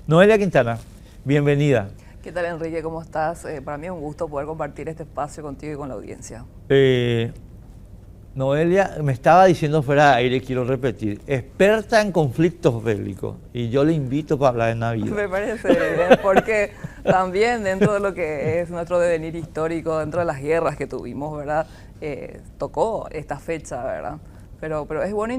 Noelia Quintana, bienvenida. ¿Qué tal, Enrique? ¿Cómo estás? Para mí es un gusto poder compartir este espacio contigo y con la audiencia. Noelia me estaba diciendo fuera de aire, quiero repetir, experta en conflictos bélicos, y yo le invito para hablar de Navidad. Me parece bien, porque también dentro de lo que es nuestro devenir histórico, dentro de las guerras que tuvimos, ¿verdad? Tocó esta fecha, ¿verdad? Pero es bueno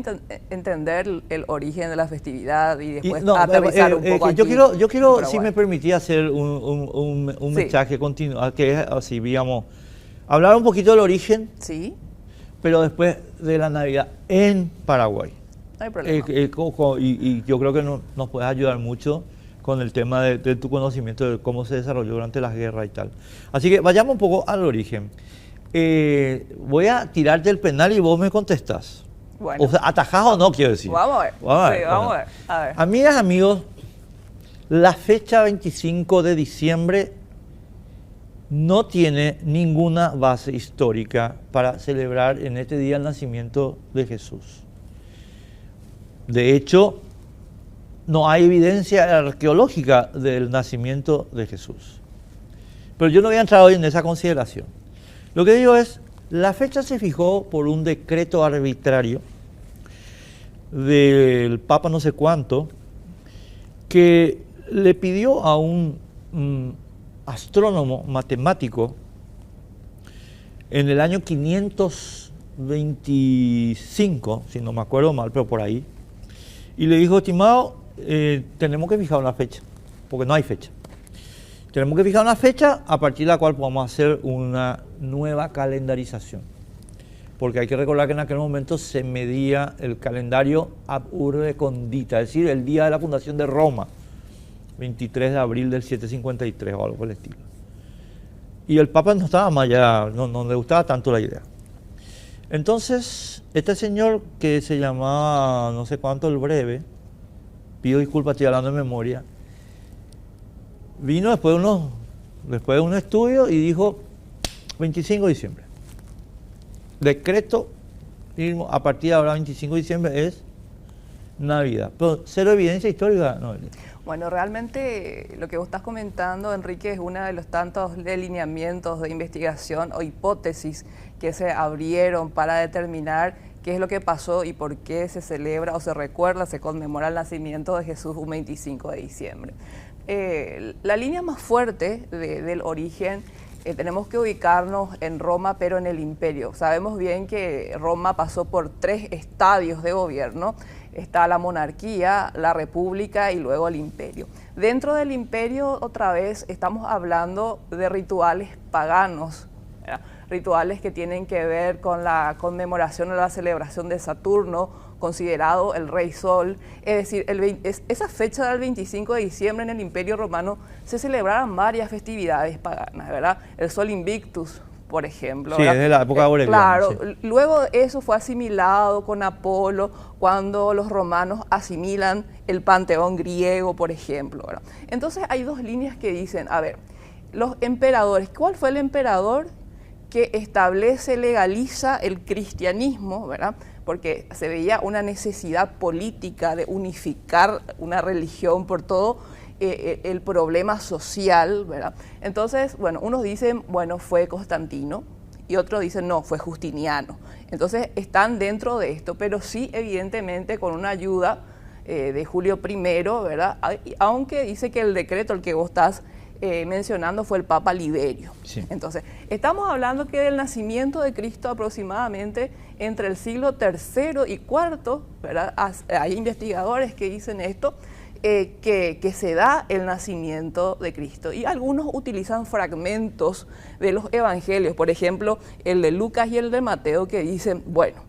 entender el origen de la festividad y después aterrizar un poco aquí. Yo quiero, si me permitía hacer un Sí. mensaje continuo, que es así, digamos, hablar un poquito del origen, Sí, pero después de la Navidad en Paraguay. no hay problema. Y yo creo que nos puedes ayudar mucho con el tema de tu conocimiento de cómo se desarrolló durante las guerras y tal. Así que vayamos un poco al origen. Voy a tirarte el penal y vos me contestás. Bueno. O sea, atajás o no, quiero decir. Vamos a ver. Sí, vamos a ver. A ver. Amigas, amigos, la fecha 25 de diciembre no tiene ninguna base histórica para celebrar en este día el nacimiento de Jesús. De hecho, no hay evidencia arqueológica del nacimiento de Jesús. Pero yo no voy a entrar hoy en esa consideración. Lo que digo es, la fecha se fijó por un decreto arbitrario del Papa no sé cuánto, que le pidió a un astrónomo matemático en el año 525, si no me acuerdo mal, pero por ahí, y le dijo, estimado, tenemos que fijar una fecha, porque no hay fecha. Tenemos que fijar una fecha a partir de la cual podamos hacer una nueva calendarización. Porque hay que recordar que en aquel momento se medía el calendario ab urbe condita, es decir, el día de la fundación de Roma, 23 de abril del 753 o algo por el estilo. Y el Papa no estaba más allá, no le gustaba tanto la idea. Entonces, este señor que se llamaba no sé cuánto el Breve, pido disculpas, estoy hablando de memoria, vino después de un estudio y dijo 25 de diciembre. Decreto, a partir de ahora 25 de diciembre es Navidad. Pero cero evidencia histórica, no. Bueno, realmente lo que vos estás comentando, Enrique, es uno de los tantos lineamientos de investigación o hipótesis que se abrieron para determinar qué es lo que pasó y por qué se celebra o se recuerda, se conmemora el nacimiento de Jesús un 25 de diciembre. La línea más fuerte del origen, tenemos que ubicarnos en Roma, pero en el imperio. Sabemos bien que Roma pasó por 3 estadios de gobierno. Está la monarquía, la república y luego el imperio. Dentro del imperio, otra vez, estamos hablando de rituales paganos, ¿verdad? Rituales que tienen que ver con la conmemoración o la celebración de Saturno, considerado el rey Sol. Es decir, esa fecha del 25 de diciembre en el Imperio Romano se celebraban varias festividades paganas, ¿verdad? El Sol Invictus, por ejemplo. Sí, ¿verdad? desde la época aureliana. Claro, Sí. luego eso fue asimilado con Apolo, cuando los romanos asimilan el panteón griego, por ejemplo, ¿verdad? Entonces hay 2 líneas que dicen, a ver, los emperadores, ¿cuál fue el emperador que establece, legaliza el cristianismo, ¿verdad? Porque se veía una necesidad política de unificar una religión por todo el problema social, ¿verdad? Entonces, bueno, unos dicen, bueno, fue Constantino, y otros dicen, no, fue Justiniano. Entonces, están dentro de esto, pero sí, evidentemente, con una ayuda de Julio I, ¿verdad? Aunque dice que el decreto, el que vos estás mencionando, fue el Papa Liberio. Sí. Entonces, estamos hablando que del nacimiento de Cristo aproximadamente entre el siglo III y IV, ¿verdad? Hay investigadores que dicen esto, que se da el nacimiento de Cristo. Y algunos utilizan fragmentos de los evangelios, por ejemplo, el de Lucas y el de Mateo, que dicen, bueno,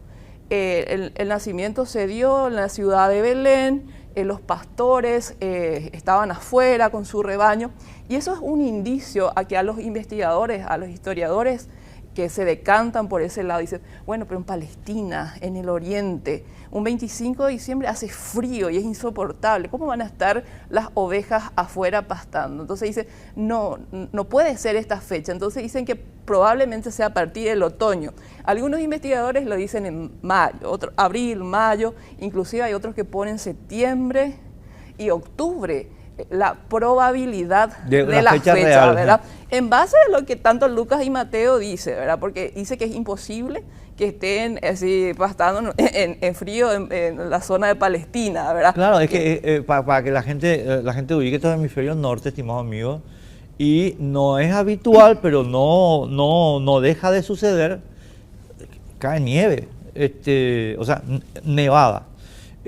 el nacimiento se dio en la ciudad de Belén, los pastores estaban afuera con su rebaño, y eso es un indicio a que a los investigadores, a los historiadores que se decantan por ese lado, dicen, bueno, pero en Palestina, en el Oriente, un 25 de diciembre hace frío y es insoportable, ¿cómo van a estar las ovejas afuera pastando? Entonces dice, no puede ser esta fecha, entonces dicen que probablemente sea a partir del otoño. Algunos investigadores lo dicen en mayo, abril, mayo, inclusive hay otros que ponen septiembre y octubre la probabilidad De de la la fecha fecha, real, ¿verdad? En base a lo que tanto Lucas y Mateo dice, ¿verdad? Porque dice que es imposible que estén así pastando en frío en la zona de Palestina, ¿verdad? Claro, es que para que la gente ubique estos hemisferios norte, estimados amigos, y no es habitual, pero no deja de suceder, cae nieve, o sea, nevada.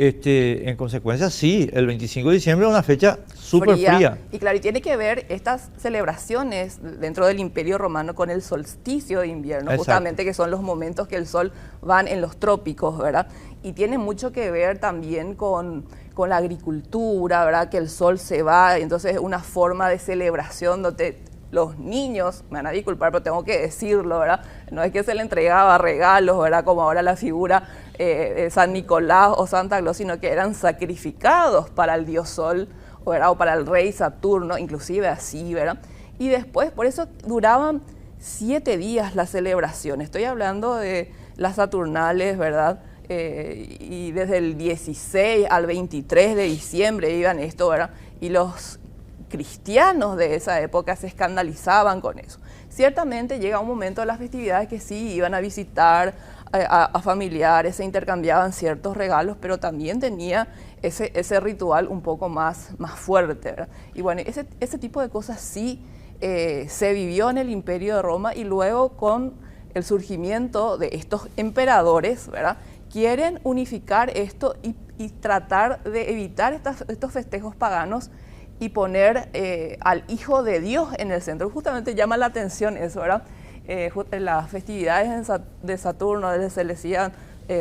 En consecuencia, sí, el 25 de diciembre es una fecha súper fría. Y claro, y tiene que ver estas celebraciones dentro del Imperio Romano con el solsticio de invierno, Exacto. justamente que son los momentos que el sol van en los trópicos, ¿verdad? Y tiene mucho que ver también con la agricultura, ¿verdad? Que el sol se va, entonces es una forma de celebración donde los niños, me van a disculpar, pero tengo que decirlo, ¿verdad? No es que se le entregaba regalos, ¿verdad? Como ahora la figura de San Nicolás o Santa Claus, sino que eran sacrificados para el dios Sol, ¿verdad? O para el rey Saturno, inclusive así, ¿verdad? Y después, por eso duraban 7 días la celebración. Estoy hablando de las Saturnales, ¿verdad? Y desde el 16 al 23 de diciembre iban esto, ¿verdad? Y los cristianos de esa época se escandalizaban con eso. Ciertamente llega un momento de las festividades que sí iban a visitar a familiares, se intercambiaban ciertos regalos, pero también tenía ese ritual un poco más fuerte, ¿verdad? Y bueno, ese tipo de cosas sí se vivió en el Imperio de Roma, y luego con el surgimiento de estos emperadores, ¿verdad? Quieren unificar esto y tratar de evitar estos festejos paganos y poner al Hijo de Dios en el centro. Justamente llama la atención eso, ¿verdad? Las festividades de Saturno se le decían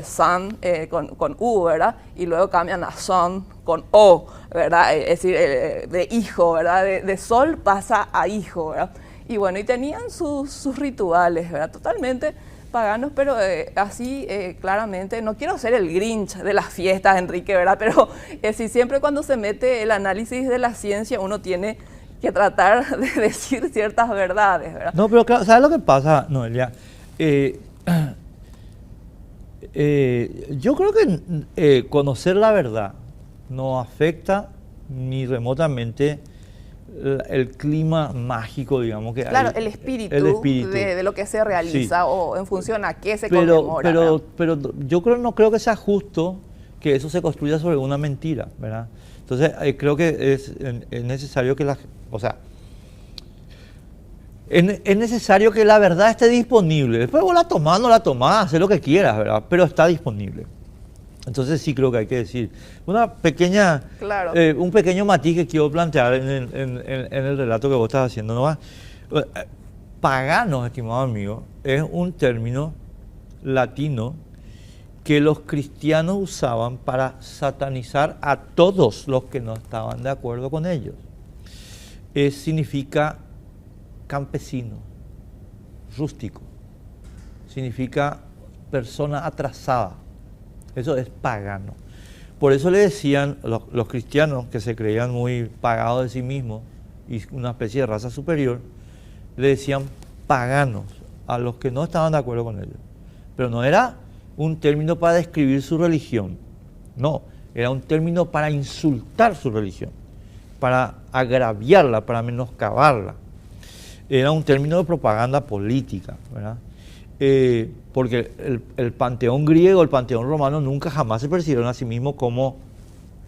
Sun con U, ¿verdad? Y luego cambian a Son con O, ¿verdad? Es decir, de hijo, ¿verdad? De sol pasa a hijo, ¿verdad? Y bueno, y tenían sus rituales, ¿verdad? Totalmente paganos, pero así claramente, no quiero ser el Grinch de las fiestas, Enrique, ¿verdad? Pero si siempre cuando se mete el análisis de la ciencia uno tiene que tratar de decir ciertas verdades, ¿verdad? No, pero claro, ¿sabes lo que pasa, Noelia? Yo creo que conocer la verdad no afecta ni remotamente el clima mágico, digamos, que claro, hay. El espíritu de lo que se realiza, sí, o en función a qué se conmemora. Pero yo no creo que sea justo que eso se construya sobre una mentira, ¿verdad? Entonces, creo que es necesario que es necesario que la verdad esté disponible. Después vos la tomás, no la tomás, haz lo que quieras, ¿verdad? Pero está disponible. Entonces sí creo que hay que decir. Claro. Un pequeño matiz que quiero plantear en el relato que vos estás haciendo, ¿no? Paganos, estimado amigo, es un término latino que los cristianos usaban para satanizar a todos los que no estaban de acuerdo con ellos. Significa campesino, rústico, significa persona atrasada. Eso es pagano. Por eso le decían los cristianos, que se creían muy pagados de sí mismos y una especie de raza superior, le decían paganos a los que no estaban de acuerdo con ellos. Pero no era un término para describir su religión, no, era un término para insultar su religión, para agraviarla, para menoscabarla. Era un término de propaganda política, ¿verdad? Porque el panteón griego, el panteón romano nunca jamás se percibieron a sí mismos como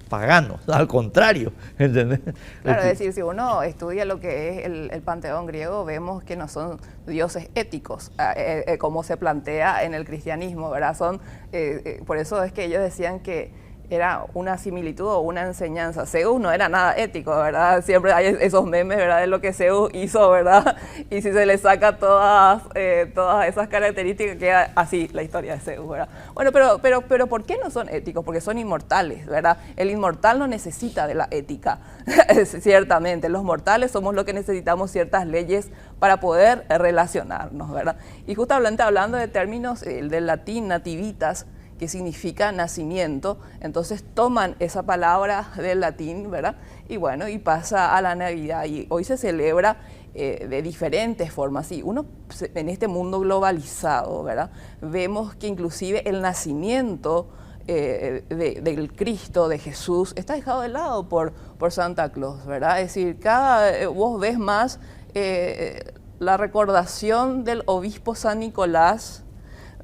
paganos, al contrario, ¿entendés? Claro, es decir, si uno estudia lo que es el panteón griego, vemos que no son dioses éticos, como se plantea en el cristianismo, ¿verdad? Por eso es que ellos decían que era una similitud o una enseñanza. Zeus no era nada ético, ¿verdad? Siempre hay esos memes, ¿verdad? De lo que Zeus hizo, ¿verdad? Y si se le saca todas esas características, queda así la historia de Zeus, ¿verdad? Bueno, pero ¿por qué no son éticos? Porque son inmortales, ¿verdad? El inmortal no necesita de la ética, ciertamente. Los mortales somos los que necesitamos ciertas leyes para poder relacionarnos, ¿verdad? Y justamente hablando de términos del latín nativitas, que significa nacimiento, entonces toman esa palabra del latín, ¿verdad? Y bueno, y pasa a la Navidad, y hoy se celebra de diferentes formas. Y uno, en este mundo globalizado, ¿verdad? Vemos que inclusive el nacimiento del Cristo, de Jesús, está dejado de lado por Santa Claus, ¿verdad? Es decir, vos ves más la recordación del obispo San Nicolás,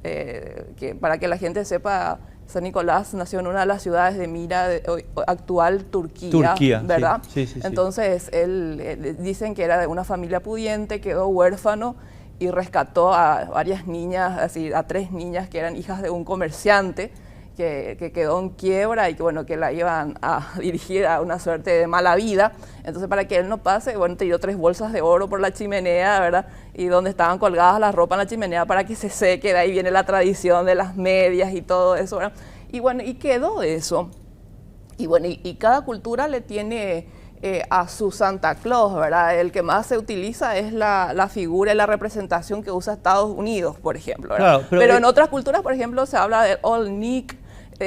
que para que la gente sepa, San Nicolás nació en una de las ciudades de Mira, actual Turquía, ¿verdad? Sí. Entonces, él dicen que era de una familia pudiente, quedó huérfano y rescató a varias niñas, así, a 3 niñas que eran hijas de un comerciante que quedó en quiebra y que, bueno, que la iban a dirigir a una suerte de mala vida. Entonces, para que él no pase, bueno, tiró 3 bolsas de oro por la chimenea, ¿verdad? Y donde estaban colgadas las ropas en la chimenea para que se seque. De ahí viene la tradición de las medias y todo eso, ¿verdad? Y bueno, y quedó eso. Y bueno, y cada cultura le tiene a su Santa Claus, ¿verdad? El que más se utiliza es la figura y la representación que usa Estados Unidos, por ejemplo, ¿verdad? Claro, pero en otras culturas, por ejemplo, se habla del Old Nick,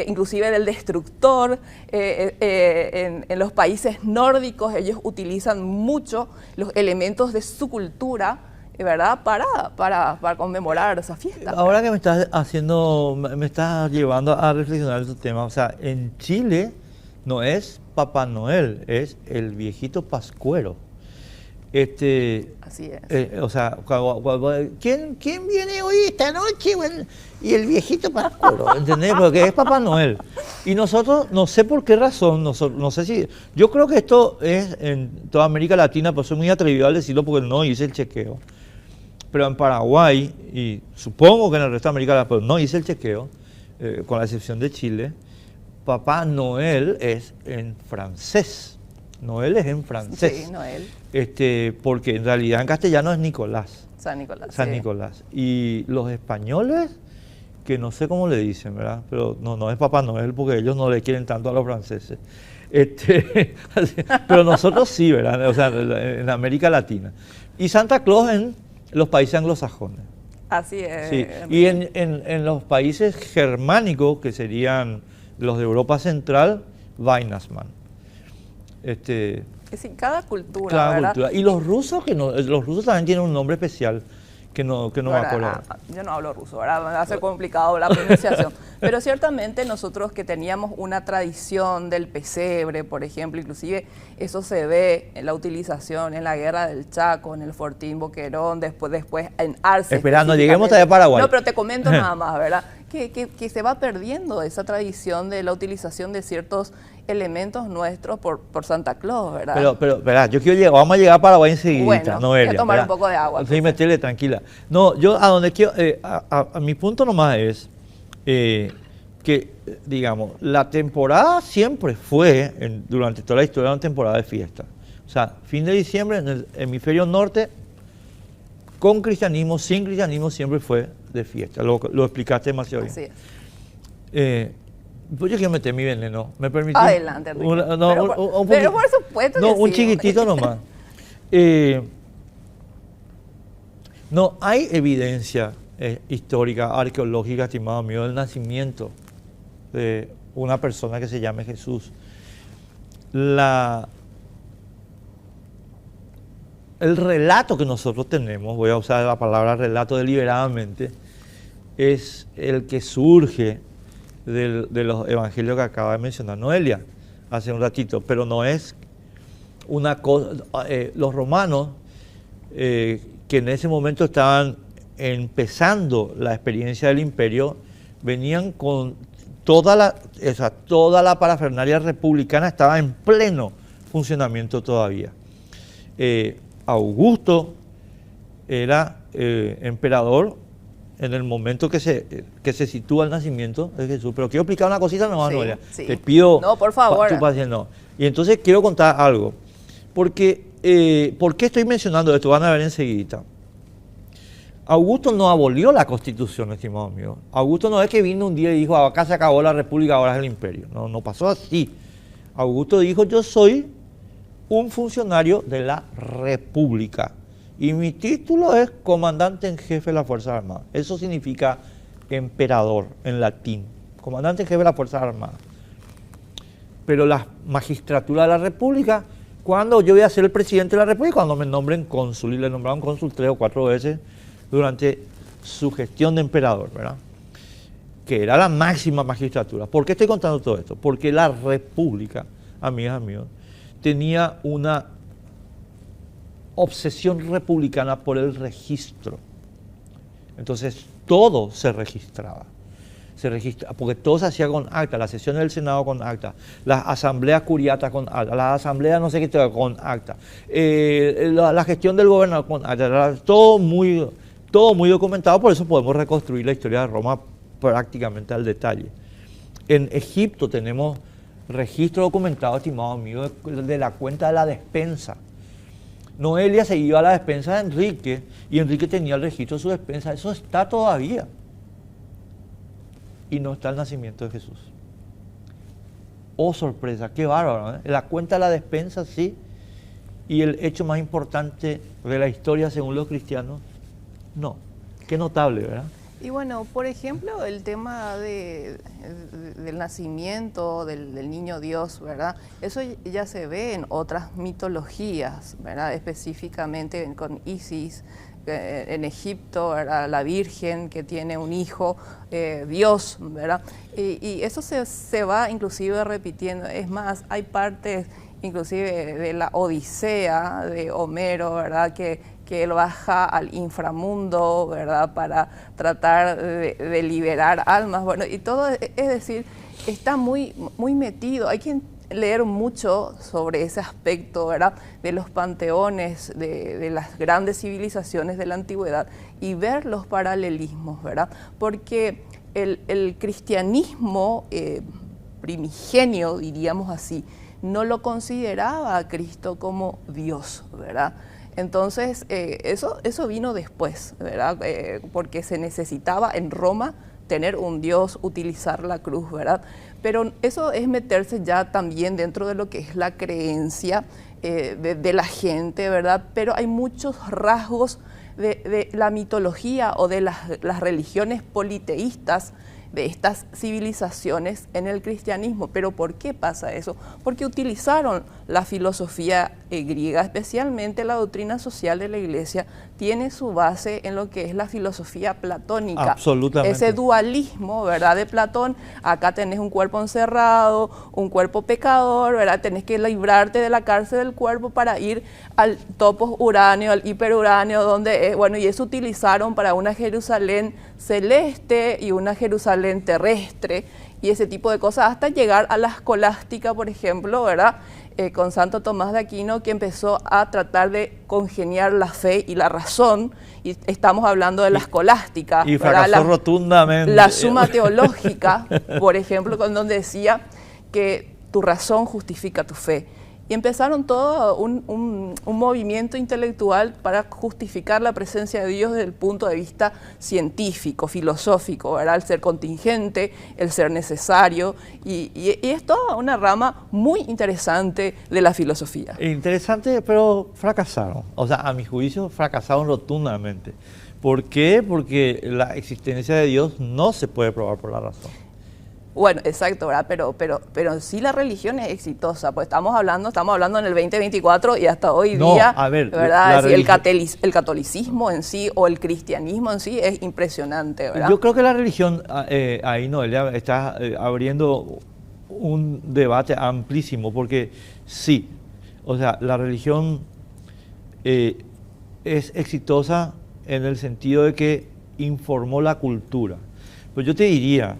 inclusive del destructor. En los países nórdicos ellos utilizan mucho los elementos de su cultura, ¿verdad? Para conmemorar esa fiesta. Ahora que me estás llevando a reflexionar este tema, o sea, en Chile no es Papá Noel, es el viejito pascuero. Así es. O sea, ¿quién viene hoy esta noche? Bueno, y el viejito pascuero, ¿entendés? Porque es Papá Noel. Y nosotros, no sé por qué razón, no sé si... Yo creo que esto es en toda América Latina, pero soy muy atrevido al decirlo porque no hice el chequeo. Pero en Paraguay, y supongo que en el resto de América Latina, pero no hice el chequeo, con la excepción de Chile, Papá Noel es en francés. Noel es en francés. Sí, Noel. Porque en realidad en castellano es Nicolás. San Nicolás. San Nicolás. Y los españoles, que no sé cómo le dicen, ¿verdad? Pero no es Papá Noel porque ellos no le quieren tanto a los franceses. Pero nosotros sí, ¿verdad? O sea, en América Latina. Y Santa Claus en los países anglosajones. Así es. Sí. Y en los países germánicos, que serían los de Europa Central, Weihnachtsmann. Es decir, cada cultura, Cada ¿verdad? cultura. Y los rusos, los rusos también tienen un nombre especial que no me acuerdo. Yo no hablo ruso, ¿verdad? Me hace complicado la pronunciación. Pero ciertamente nosotros que teníamos una tradición del pesebre, por ejemplo, inclusive eso se ve en la utilización en la Guerra del Chaco, en el Fortín Boquerón, después en Arce. Esperando, lleguemos hasta de Paraguay. No, pero te comento nada más, ¿verdad? Que se va perdiendo esa tradición de la utilización de ciertos elementos nuestros por Santa Claus, ¿verdad? Pero, ¿verdad? Yo quiero vamos a llegar a Paraguay enseguida, bueno, Noelia. Voy a tomar ¿verdad? un poco de agua. Sí, metele, tranquila. No, yo a donde quiero, a mi punto nomás es que, digamos, la temporada siempre fue, durante toda la historia, una temporada de fiesta. O sea, fin de diciembre en el hemisferio norte, con cristianismo, sin cristianismo, siempre fue de fiesta. Lo explicaste demasiado bien. Así es. Pues yo quiero meter mi veneno, ¿me permitís? Adelante, Enrique. Pero por supuesto que no, un sí, chiquitito nomás. No hay evidencia histórica, arqueológica, estimado mío, del nacimiento de una persona que se llame Jesús. El relato que nosotros tenemos, voy a usar la palabra relato deliberadamente, es el que surge de los evangelios que acaba de mencionar Noelia hace un ratito, pero no es una cosa. Los romanos, que en ese momento estaban empezando la experiencia del imperio, venían con toda la parafernalia republicana, estaba en pleno funcionamiento todavía. Augusto era emperador en el momento que se sitúa el nacimiento de Jesús. Pero quiero explicar una cosita nomás, Noelia. Sí. Te pido... No, por favor. No. Y entonces quiero contar algo. Porque, ¿por qué estoy mencionando esto? Van a ver enseguida. Augusto no abolió la Constitución, estimado mío. Augusto no es que vino un día y dijo, acá se acabó la República, ahora es el imperio. No pasó así. Augusto dijo, yo soy un funcionario de la República. Y mi título es comandante en jefe de las Fuerzas Armadas. Eso significa emperador en latín. Comandante en jefe de las Fuerzas Armadas. Pero la magistratura de la República, cuando yo voy a ser el presidente de la República, cuando me nombren cónsul, y le nombraron cónsul 3 o 4 veces durante su gestión de emperador, ¿verdad? que era la máxima magistratura. ¿Por qué estoy contando todo esto? Porque la República, amigas, amigos, tenía una obsesión republicana por el registro. Entonces, todo se registraba. Porque todo se hacía con acta, las sesiones del Senado con acta, las asambleas curiatas con acta, las asambleas no sé qué con acta, la gestión del gobernador con acta, todo muy documentado, por eso podemos reconstruir la historia de Roma prácticamente al detalle. En Egipto tenemos registro documentado, estimado amigo, de la cuenta de la despensa. Noelia se iba a la despensa de Enrique y Enrique tenía el registro de su despensa, eso está todavía. Y no está el nacimiento de Jesús. Oh, sorpresa, qué bárbaro, ¿eh? La cuenta de la despensa, sí, y el hecho más importante de la historia según los cristianos, no. Qué notable, ¿verdad? Y bueno, por ejemplo, el tema del nacimiento del niño Dios, ¿verdad? Eso ya se ve en otras mitologías, ¿verdad? Específicamente con Isis, en Egipto, ¿verdad? La Virgen que tiene un hijo, Dios, ¿verdad? Y eso se va inclusive repitiendo. Es más, hay partes inclusive de la Odisea de Homero, ¿verdad? Que él baja al inframundo, ¿verdad? Para tratar de liberar almas. Bueno, y todo, es decir, está muy metido. Hay que leer mucho sobre ese aspecto, ¿verdad? De los panteones, de las grandes civilizaciones de la antigüedad y ver los paralelismos, ¿verdad? Porque el cristianismo primigenio, diríamos así, no lo consideraba a Cristo como Dios, ¿verdad? Entonces, eso vino después, ¿verdad? Porque se necesitaba en Roma tener un Dios, utilizar la cruz, ¿verdad? Pero eso es meterse ya también dentro de lo que es la creencia de la gente, ¿verdad? Pero hay muchos rasgos de la mitología o de las religiones politeístas de estas civilizaciones en el cristianismo. ¿Pero por qué pasa eso? Porque utilizaron la filosofía griega, especialmente la doctrina social de la Iglesia, tiene su base en lo que es la filosofía platónica. Absolutamente. Ese dualismo, ¿verdad? De Platón, acá tenés un cuerpo encerrado, un cuerpo pecador, ¿verdad? Tenés que librarte de la cárcel del cuerpo para ir al topos uranio, al hiperuráneo, donde es, bueno, y eso utilizaron para una Jerusalén celeste y una Jerusalén terrestre y ese tipo de cosas, hasta llegar a la escolástica, por ejemplo, ¿verdad? Con Santo Tomás de Aquino, que empezó a tratar de congeniar la fe y la razón, y estamos hablando de la escolástica. Y fracasó rotundamente. La Suma Teológica, por ejemplo, con donde decía que tu razón justifica tu fe. Y empezaron todo un movimiento intelectual para justificar la presencia de Dios desde el punto de vista científico, filosófico, ¿verdad? El ser contingente, el ser necesario, y es toda una rama muy interesante de la filosofía. Interesante, pero fracasaron. O sea, a mi juicio, fracasaron rotundamente. ¿Por qué? Porque la existencia de Dios no se puede probar por la razón. Bueno, exacto, ¿verdad? Pero sí la religión es exitosa, pues estamos hablando en el 2024 y hasta hoy día, a ver, ¿verdad? Es decir, el catolicismo en sí o el cristianismo en sí es impresionante, ¿verdad? Yo creo que la religión, ahí Noelia, está abriendo un debate amplísimo, porque sí, o sea, la religión es exitosa en el sentido de que informó la cultura. Pues yo te diría,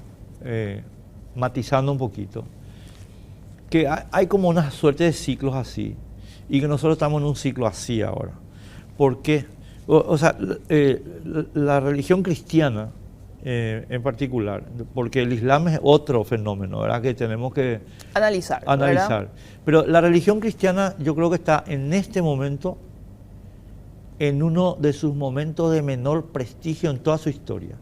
matizando un poquito, que hay como una suerte de ciclos así, y que nosotros estamos en un ciclo así ahora. ¿Por qué? O sea, la religión cristiana en particular, porque el Islam es otro fenómeno, ¿verdad? Que tenemos que analizar. ¿verdad? Pero la religión cristiana yo creo que está en este momento en uno de sus momentos de menor prestigio en toda su historia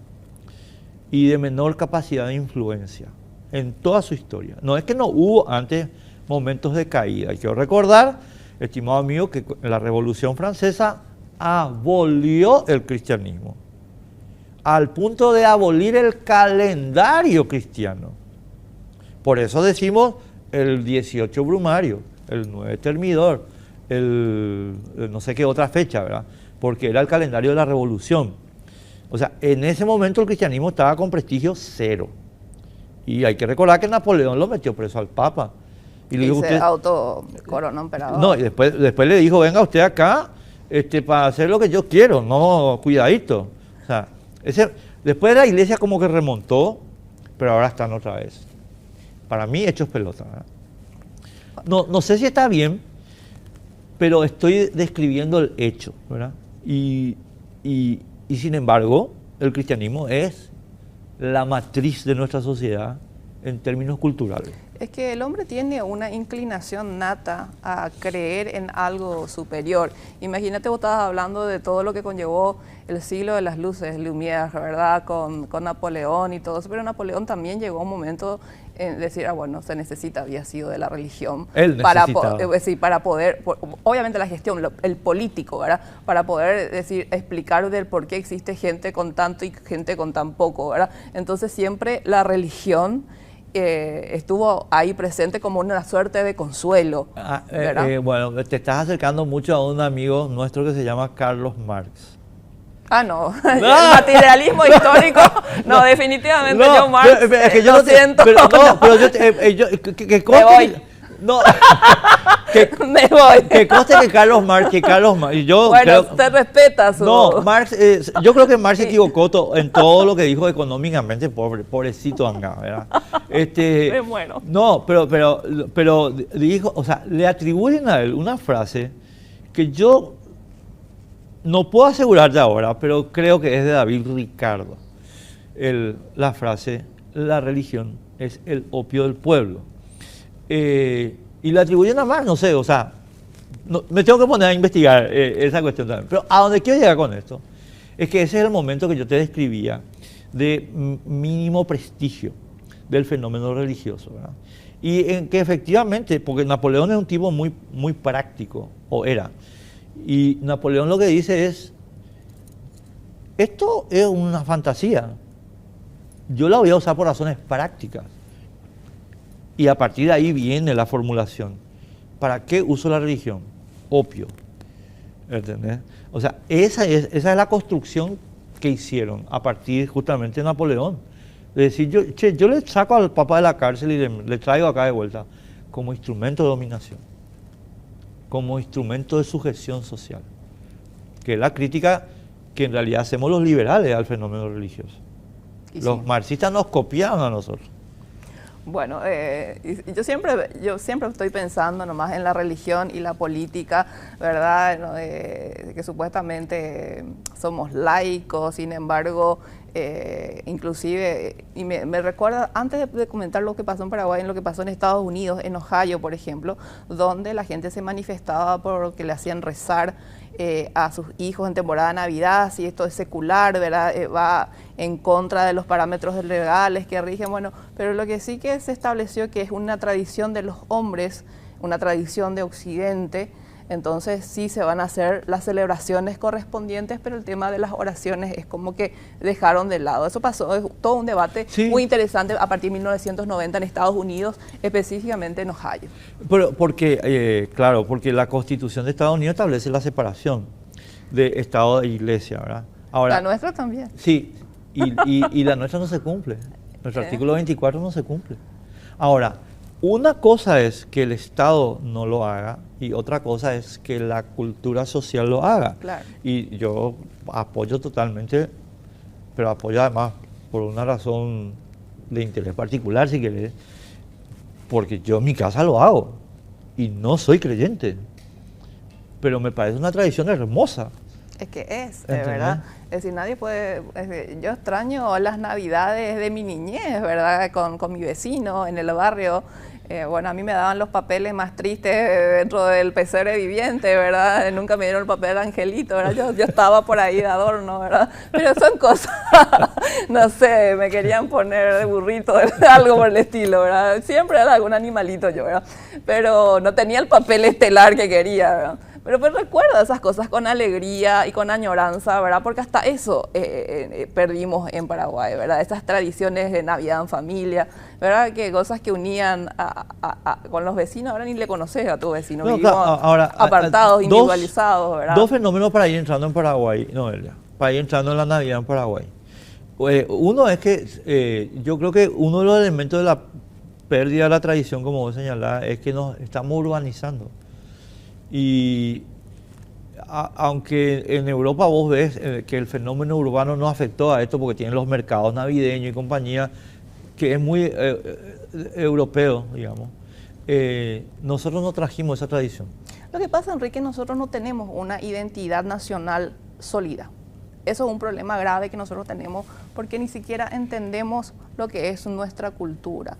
y de menor capacidad de influencia en toda su historia. No es que no hubo antes momentos de caída. Hay que recordar, estimado amigo, que la Revolución Francesa abolió el cristianismo, al punto de abolir el calendario cristiano. Por eso decimos el 18 Brumario, el 9 Termidor, el no sé qué otra fecha, ¿verdad? Porque era el calendario de la Revolución. O sea, en ese momento el cristianismo estaba con prestigio cero. Y hay que recordar que Napoleón lo metió preso al Papa. Y le dijo, se autocoronó emperador. No, y después le dijo, venga usted acá para hacer lo que yo quiero, no, cuidadito. O sea, después la iglesia como que remontó, pero ahora están otra vez. Para mí, hechos pelota, ¿verdad? No sé si está bien, pero estoy describiendo el hecho, ¿verdad? Y sin embargo, el cristianismo es la matriz de nuestra sociedad en términos culturales. Es que el hombre tiene una inclinación nata a creer en algo superior. Imagínate, vos estabas hablando de todo lo que conllevó el siglo de las luces, Lumière, ¿verdad? Con Napoleón y todo eso, pero Napoleón también llegó a un momento en decir, bueno, se necesita, había sido de la religión. Él para poder, obviamente la gestión, el político, ¿verdad? Para poder explicar del por qué existe gente con tanto y gente con tan poco, ¿verdad? Entonces siempre la religión estuvo ahí presente como una suerte de consuelo. Bueno, te estás acercando mucho a un amigo nuestro que se llama Carlos Marx. No, el materialismo histórico, no, definitivamente yo Marx, es que yo lo siento. Que conste, no, me voy. Que conste que Carlos Marx, yo bueno, creo, usted respeta su... No, Marx, yo creo que Marx se equivocó en todo lo que dijo económicamente, pobrecito Anga, ¿verdad? Me muero. No, pero dijo, o sea, le atribuyen a él una frase que yo no puedo asegurar de ahora, pero creo que es de David Ricardo. La frase, la religión es el opio del pueblo. Y le atribuyen a Marx, no sé, o sea, me tengo que poner a investigar esa cuestión también. Pero a donde quiero llegar con esto, es que ese es el momento que yo te describía de mínimo prestigio del fenómeno religioso, ¿verdad? Y en que efectivamente, porque Napoleón es un tipo muy, muy práctico, o era, y Napoleón lo que dice es, esto es una fantasía, yo la voy a usar por razones prácticas. Y a partir de ahí viene la formulación. ¿Para qué uso la religión? Opio. ¿Entendés? O sea, esa es la construcción que hicieron a partir justamente de Napoleón. Es decir, yo le saco al Papa de la cárcel y le traigo acá de vuelta como instrumento de dominación, como instrumento de sujeción social, que es la crítica que en realidad hacemos los liberales al fenómeno religioso. Los marxistas nos copiaron a nosotros. Bueno, yo siempre estoy pensando nomás en la religión y la política, ¿verdad? ¿No? Que supuestamente somos laicos, sin embargo, inclusive, y me recuerda, antes de comentar lo que pasó en Paraguay, en lo que pasó en Estados Unidos, en Ohio, por ejemplo, donde la gente se manifestaba porque le hacían rezar a sus hijos en temporada de Navidad, si esto es secular, ¿verdad? Va en contra de los parámetros legales que rigen, bueno, pero lo que sí que se estableció que es una tradición de los hombres, una tradición de Occidente, entonces sí se van a hacer las celebraciones correspondientes, pero el tema de las oraciones es como que dejaron de lado. Eso pasó, es todo un debate muy interesante a partir de 1990 en Estados Unidos, específicamente en Ohio. Pero porque la Constitución de Estados Unidos establece la separación de Estado e Iglesia, ¿verdad? Ahora, la nuestra también. Sí, y la nuestra no se cumple. Nuestro artículo 24 no se cumple. Ahora, una cosa es que el Estado no lo haga y otra cosa es que la cultura social lo haga. Claro. Y yo apoyo totalmente, pero apoyo además por una razón de interés particular, si querés, porque yo en mi casa lo hago y no soy creyente, pero me parece una tradición hermosa. Es que ¿verdad? Es decir, nadie puede... yo extraño las navidades de mi niñez, ¿verdad? Con mi vecino en el barrio. Bueno, a mí me daban los papeles más tristes dentro del pesebre viviente, ¿verdad? Nunca me dieron el papel de angelito, ¿verdad? Yo estaba por ahí de adorno, ¿verdad? Pero son cosas, no sé, me querían poner de burrito, algo por el estilo, ¿verdad? Siempre era algún animalito yo, ¿verdad? Pero no tenía el papel estelar que quería, ¿verdad? Pero pues recuerdo esas cosas con alegría y con añoranza, ¿verdad? Porque hasta eso perdimos en Paraguay, ¿verdad? Esas tradiciones de Navidad en familia, ¿verdad? Que cosas que unían con los vecinos, ahora ni le conoces a tu vecino, No, vivimos ahora, apartados, individualizados, ¿verdad? Dos fenómenos para ir entrando en Paraguay, Noelia. para ir entrando en la Navidad en Paraguay. Uno es que yo creo que uno de los elementos de la pérdida de la tradición, como vos señalás, es que nos estamos urbanizando. Y aunque en Europa vos ves que el fenómeno urbano no afectó a esto porque tienen los mercados navideños y compañía, que es muy europeo, digamos, nosotros no trajimos esa tradición. Lo que pasa, Enrique, nosotros no tenemos una identidad nacional sólida. Eso es un problema grave que nosotros tenemos porque ni siquiera entendemos lo que es nuestra cultura.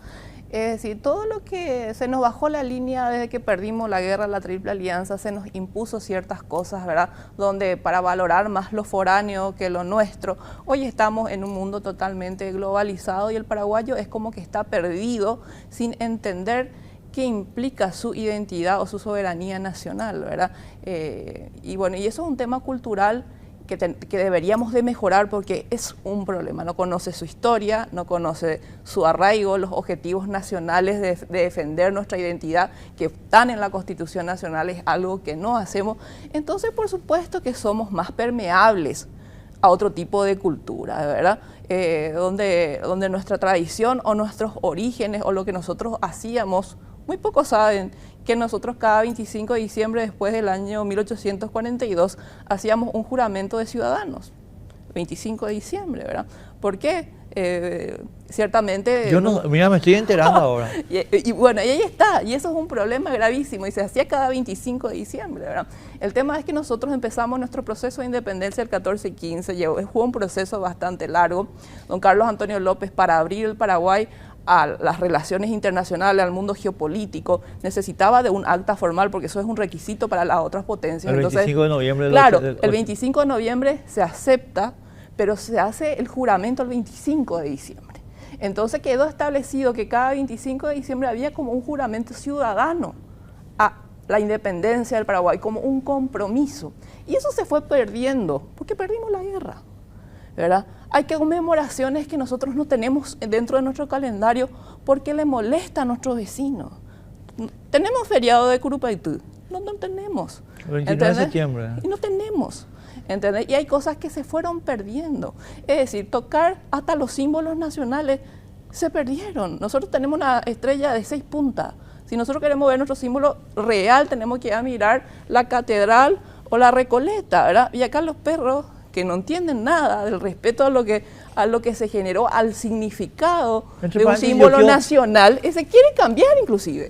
Es decir, todo lo que se nos bajó la línea desde que perdimos la guerra, la Triple Alianza, se nos impuso ciertas cosas, ¿verdad? Donde para valorar más lo foráneo que lo nuestro, hoy estamos en un mundo totalmente globalizado y el paraguayo es como que está perdido sin entender qué implica su identidad o su soberanía nacional, ¿verdad? Y bueno, y eso es un tema cultural que deberíamos de mejorar porque es un problema. No conoce su historia, no conoce su arraigo, los objetivos nacionales de defender nuestra identidad que están en la Constitución Nacional, es algo que no hacemos. Entonces, por supuesto que somos más permeables a otro tipo de cultura, ¿verdad? Donde nuestra tradición o nuestros orígenes o lo que nosotros hacíamos, muy pocos saben que nosotros cada 25 de diciembre después del año 1842 hacíamos un juramento de ciudadanos, 25 de diciembre, ¿verdad? ¿Por qué? Ciertamente... Yo no, mira, me estoy enterando ahora. Y bueno, y ahí está, y eso es un problema gravísimo, y se hacía cada 25 de diciembre, ¿verdad? El tema es que nosotros empezamos nuestro proceso de independencia el 14 y 15, fue un proceso bastante largo. Don Carlos Antonio López, para abrir el Paraguay a las relaciones internacionales, al mundo geopolítico, necesitaba de un acta formal, porque eso es un requisito para las otras potencias. El 25 de noviembre. Claro, el 25 de noviembre se acepta, pero se hace el juramento el 25 de diciembre. Entonces quedó establecido que cada 25 de diciembre había como un juramento ciudadano a la independencia del Paraguay, como un compromiso. Y eso se fue perdiendo, porque perdimos la guerra, ¿verdad? Hay conmemoraciones que nosotros no tenemos dentro de nuestro calendario porque le molesta a nuestros vecinos. Tenemos feriado de Curupaitú, no tenemos. El 29 de septiembre. Y no tenemos, ¿entendés? Y hay cosas que se fueron perdiendo. Es decir, tocar hasta los símbolos nacionales se perdieron. Nosotros tenemos una estrella de 6 puntas. Si nosotros queremos ver nuestro símbolo real, tenemos que ir a mirar la catedral o la Recoleta, ¿verdad? Y acá los perros que no entienden nada del respeto a lo que se generó, al significado de un símbolo nacional, se quiere cambiar inclusive.